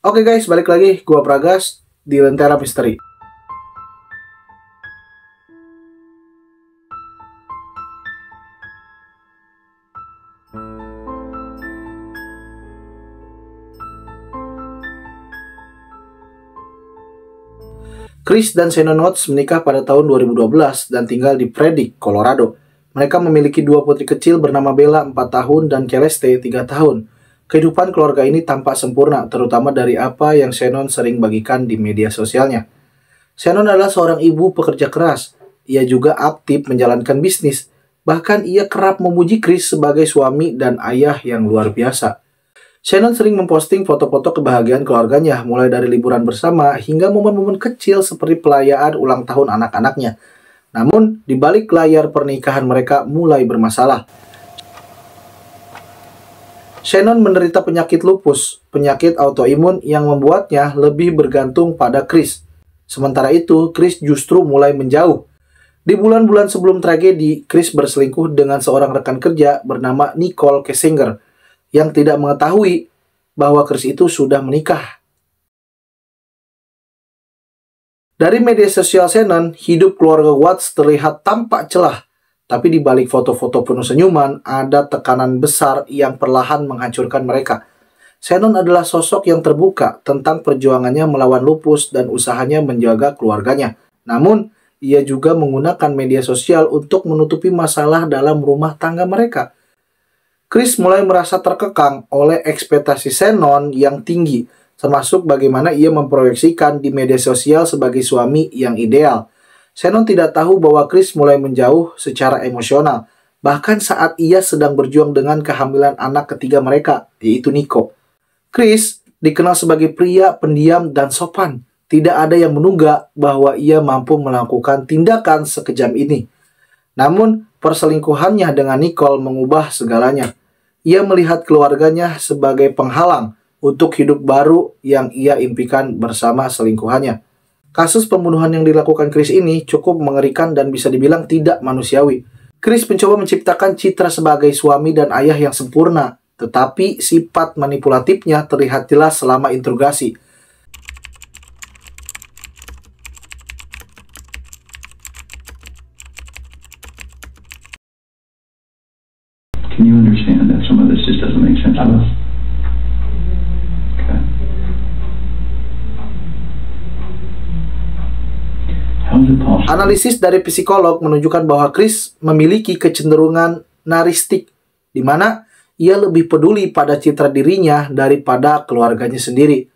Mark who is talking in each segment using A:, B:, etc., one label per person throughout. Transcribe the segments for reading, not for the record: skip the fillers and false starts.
A: Oke guys, balik lagi gua Pragas di Lentera Misteri. Chris dan Shannon Watts menikah pada tahun 2012 dan tinggal di Prairie, Colorado. Mereka memiliki dua putri kecil bernama Bella 4 tahun dan Celeste 3 tahun. Kehidupan keluarga ini tampak sempurna, terutama dari apa yang Shannon sering bagikan di media sosialnya. Shannon adalah seorang ibu pekerja keras. Ia juga aktif menjalankan bisnis. Bahkan ia kerap memuji Chris sebagai suami dan ayah yang luar biasa. Shannon sering memposting foto-foto kebahagiaan keluarganya, mulai dari liburan bersama hingga momen-momen kecil seperti perayaan ulang tahun anak-anaknya. Namun, di balik layar pernikahan mereka mulai bermasalah. Shannon menderita penyakit lupus, penyakit autoimun yang membuatnya lebih bergantung pada Chris. Sementara itu, Chris justru mulai menjauh. Di bulan-bulan sebelum tragedi, Chris berselingkuh dengan seorang rekan kerja bernama Nicole Kessinger yang tidak mengetahui bahwa Chris itu sudah menikah. Dari media sosial Shannon, hidup keluarga Watts terlihat tampak celah. Tapi di balik foto-foto penuh senyuman, ada tekanan besar yang perlahan menghancurkan mereka. Shannon adalah sosok yang terbuka tentang perjuangannya melawan lupus dan usahanya menjaga keluarganya. Namun, ia juga menggunakan media sosial untuk menutupi masalah dalam rumah tangga mereka. Chris mulai merasa terkekang oleh ekspektasi Shannon yang tinggi, termasuk bagaimana ia memproyeksikan di media sosial sebagai suami yang ideal. Shannon tidak tahu bahwa Chris mulai menjauh secara emosional, bahkan saat ia sedang berjuang dengan kehamilan anak ketiga mereka, yaitu Nico. Chris dikenal sebagai pria pendiam dan sopan. Tidak ada yang menduga bahwa ia mampu melakukan tindakan sekejam ini. Namun, perselingkuhannya dengan Nicole mengubah segalanya. Ia melihat keluarganya sebagai penghalang untuk hidup baru yang ia impikan bersama selingkuhannya. Kasus pembunuhan yang dilakukan Chris ini cukup mengerikan dan bisa dibilang tidak manusiawi. Chris mencoba menciptakan citra sebagai suami dan ayah yang sempurna, tetapi sifat manipulatifnya terlihat jelas selama interogasi.
B: Can you understand that some of this just doesn't make sense to us? Okay. How is it possible?
A: Analisis dari psikolog menunjukkan bahwa Chris memiliki kecenderungan narsistik, di mana ia lebih peduli pada citra dirinya daripada keluarganya sendiri.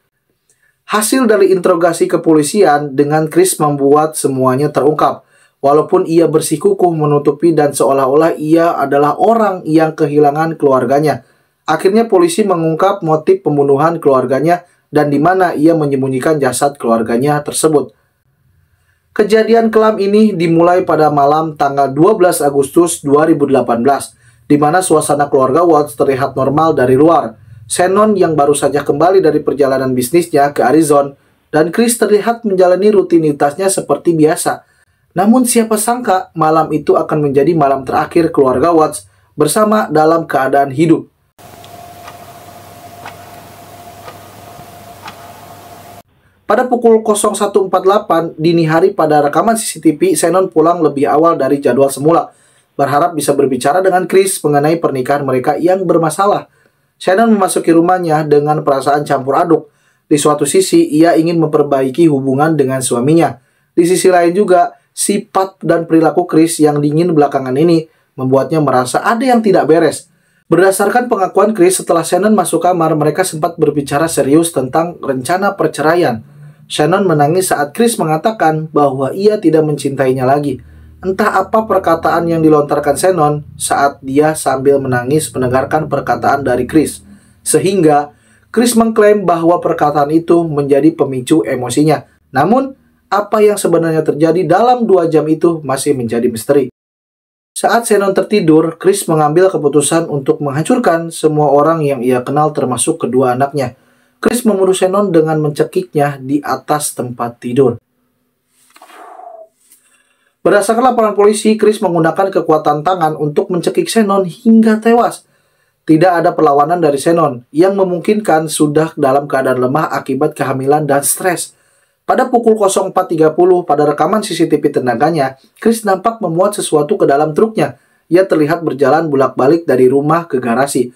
A: Hasil dari interogasi kepolisian dengan Chris membuat semuanya terungkap. Walaupun ia bersikukuh menutupi dan seolah-olah ia adalah orang yang kehilangan keluarganya. Akhirnya polisi mengungkap motif pembunuhan keluarganya dan di mana ia menyembunyikan jasad keluarganya tersebut. Kejadian kelam ini dimulai pada malam tanggal 12 Agustus 2018, di mana suasana keluarga Watts terlihat normal dari luar. Shannon yang baru saja kembali dari perjalanan bisnisnya ke Arizona, dan Chris terlihat menjalani rutinitasnya seperti biasa. Namun siapa sangka malam itu akan menjadi malam terakhir keluarga Watts bersama dalam keadaan hidup. Pada pukul 01.48 dini hari pada rekaman CCTV, Shannon pulang lebih awal dari jadwal semula, berharap bisa berbicara dengan Chris mengenai pernikahan mereka yang bermasalah. Shannon memasuki rumahnya dengan perasaan campur aduk. Di suatu sisi, ia ingin memperbaiki hubungan dengan suaminya. Di sisi lain juga, sifat dan perilaku Chris yang dingin belakangan ini membuatnya merasa ada yang tidak beres. Berdasarkan pengakuan Chris, setelah Shannon masuk kamar, mereka sempat berbicara serius tentang rencana perceraian. Shannon menangis saat Chris mengatakan bahwa ia tidak mencintainya lagi. Entah apa perkataan yang dilontarkan Shannon saat dia sambil menangis mendengarkan perkataan dari Chris. Sehingga Chris mengklaim bahwa perkataan itu menjadi pemicu emosinya. Namun, apa yang sebenarnya terjadi dalam 2 jam itu masih menjadi misteri. Saat Shannon tertidur, Chris mengambil keputusan untuk menghancurkan semua orang yang ia kenal termasuk kedua anaknya. Chris membunuh Shannon dengan mencekiknya di atas tempat tidur. Berdasarkan laporan polisi, Chris menggunakan kekuatan tangan untuk mencekik Shannon hingga tewas. Tidak ada perlawanan dari Shannon yang memungkinkan sudah dalam keadaan lemah akibat kehamilan dan stres. Pada pukul 04.30 pada rekaman CCTV tenaganya, Chris nampak memuat sesuatu ke dalam truknya. Ia terlihat berjalan bolak-balik dari rumah ke garasi.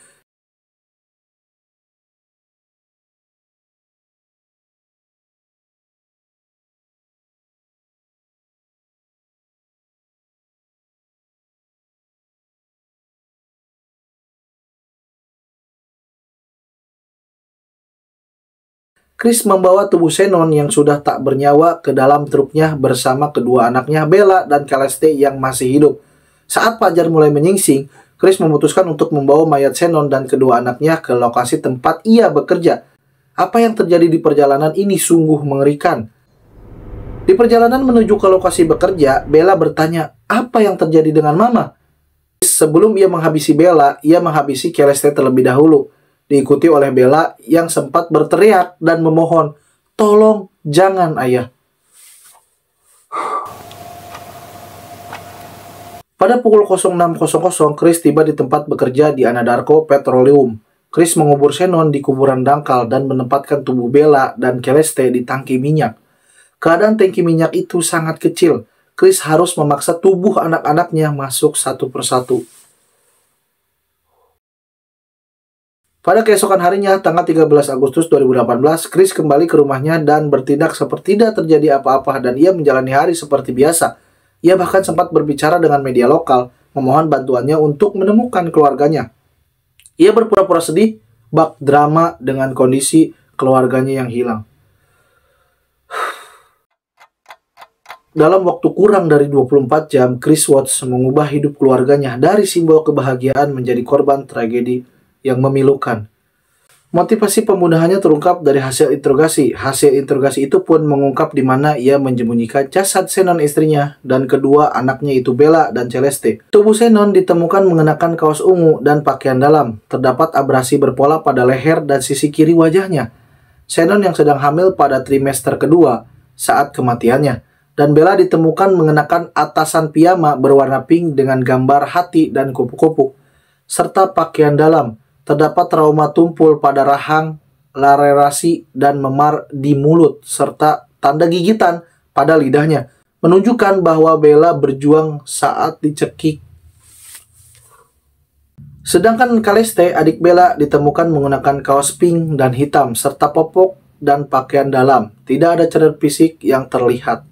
A: Chris membawa tubuh Shannon yang sudah tak bernyawa ke dalam truknya bersama kedua anaknya Bella dan Celeste yang masih hidup. Saat fajar mulai menyingsing, Chris memutuskan untuk membawa mayat Shannon dan kedua anaknya ke lokasi tempat ia bekerja. Apa yang terjadi di perjalanan ini sungguh mengerikan. Di perjalanan menuju ke lokasi bekerja, Bella bertanya, "Apa yang terjadi dengan Mama?" Sebelum ia menghabisi Bella, ia menghabisi Celeste terlebih dahulu. Diikuti oleh Bella yang sempat berteriak dan memohon, "Tolong, jangan ayah." Pada pukul 06.00, Chris tiba di tempat bekerja di Anadarko Petroleum. Chris mengubur Shannon di kuburan dangkal dan menempatkan tubuh Bella dan Celeste di tangki minyak. Keadaan tangki minyak itu sangat kecil. Chris harus memaksa tubuh anak-anaknya masuk satu persatu. Pada keesokan harinya, tanggal 13 Agustus 2018, Chris kembali ke rumahnya dan bertindak seperti tidak terjadi apa-apa dan ia menjalani hari seperti biasa. Ia bahkan sempat berbicara dengan media lokal, memohon bantuannya untuk menemukan keluarganya. Ia berpura-pura sedih, bak drama dengan kondisi keluarganya yang hilang. Dalam waktu kurang dari 24 jam, Chris Watts mengubah hidup keluarganya dari simbol kebahagiaan menjadi korban tragedi yang memilukan. Motivasi pembunuhannya terungkap dari hasil interogasi. Hasil interogasi itu pun mengungkap di mana ia menyembunyikan jasad Shannon istrinya dan kedua anaknya itu Bella dan Celeste. Tubuh Shannon ditemukan mengenakan kaos ungu dan pakaian dalam. Terdapat abrasi berpola pada leher dan sisi kiri wajahnya. Shannon yang sedang hamil pada trimester kedua saat kematiannya. Dan Bella ditemukan mengenakan atasan piyama berwarna pink dengan gambar hati dan kupu-kupu, serta pakaian dalam. Terdapat trauma tumpul pada rahang, larerasi, dan memar di mulut, serta tanda gigitan pada lidahnya, menunjukkan bahwa Bella berjuang saat dicekik. Sedangkan Celeste, adik Bella, ditemukan menggunakan kaos pink dan hitam, serta popok dan pakaian dalam. Tidak ada cedera fisik yang terlihat.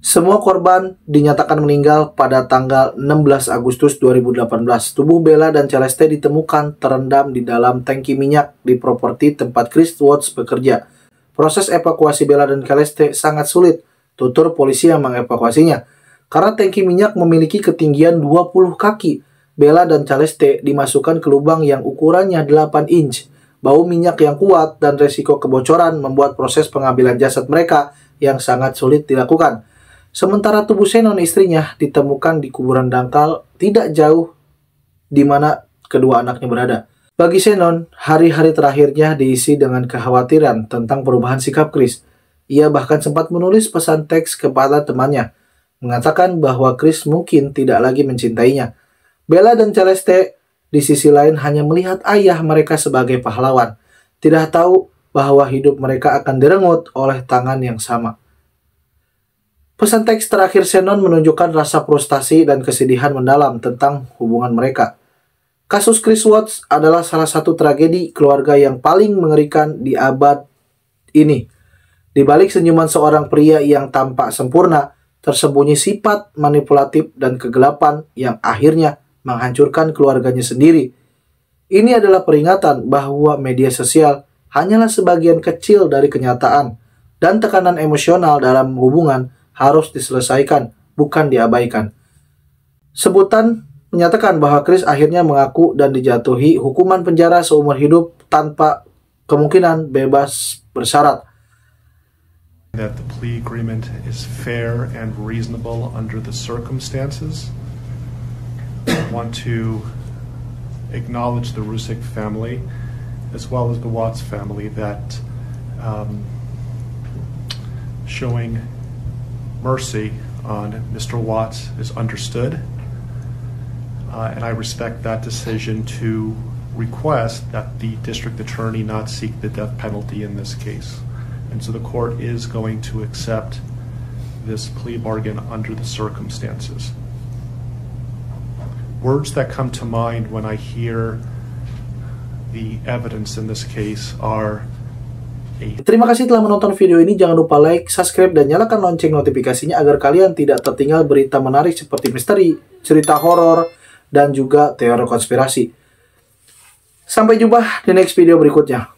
A: Semua korban dinyatakan meninggal pada tanggal 16 Agustus 2018. Tubuh Bella dan Celeste ditemukan terendam di dalam tangki minyak di properti tempat Chris Watts bekerja. Proses evakuasi Bella dan Celeste sangat sulit, tutur polisi yang mengevakuasinya. Karena tangki minyak memiliki ketinggian 20 kaki, Bella dan Celeste dimasukkan ke lubang yang ukurannya 8 inch. Bau minyak yang kuat dan resiko kebocoran membuat proses pengambilan jasad mereka yang sangat sulit dilakukan. Sementara tubuh Shannon istrinya ditemukan di kuburan dangkal tidak jauh di mana kedua anaknya berada. Bagi Shannon, hari-hari terakhirnya diisi dengan kekhawatiran tentang perubahan sikap Chris. Ia bahkan sempat menulis pesan teks kepada temannya, mengatakan bahwa Chris mungkin tidak lagi mencintainya. Bella dan Celeste di sisi lain hanya melihat ayah mereka sebagai pahlawan, tidak tahu bahwa hidup mereka akan direnggut oleh tangan yang sama. Pesan teks terakhir Shannon menunjukkan rasa frustasi dan kesedihan mendalam tentang hubungan mereka. Kasus Chris Watts adalah salah satu tragedi keluarga yang paling mengerikan di abad ini. Di balik senyuman seorang pria yang tampak sempurna, tersembunyi sifat manipulatif dan kegelapan yang akhirnya menghancurkan keluarganya sendiri. Ini adalah peringatan bahwa media sosial hanyalah sebagian kecil dari kenyataan, dan tekanan emosional dalam hubungan harus diselesaikan, bukan diabaikan. Sebutan menyatakan bahwa Chris akhirnya mengaku dan dijatuhi hukuman penjara seumur hidup tanpa kemungkinan bebas bersyarat.
C: That the plea agreement is fair and reasonable under the circumstances. I want to acknowledge the Rusick family as well as the Watts family that showing mercy on Mr. Watts is understood. and I respect that decision to request that the district attorney not seek the death penalty in this case. And so the court is going to accept this plea bargain under the circumstances. Words that come to mind when I hear the evidence in this case are
A: Terima kasih telah menonton video ini. Jangan lupa like, subscribe, dan nyalakan lonceng notifikasinya agar kalian tidak tertinggal berita menarik seperti misteri, cerita horor, dan juga teori konspirasi. Sampai jumpa di next video berikutnya.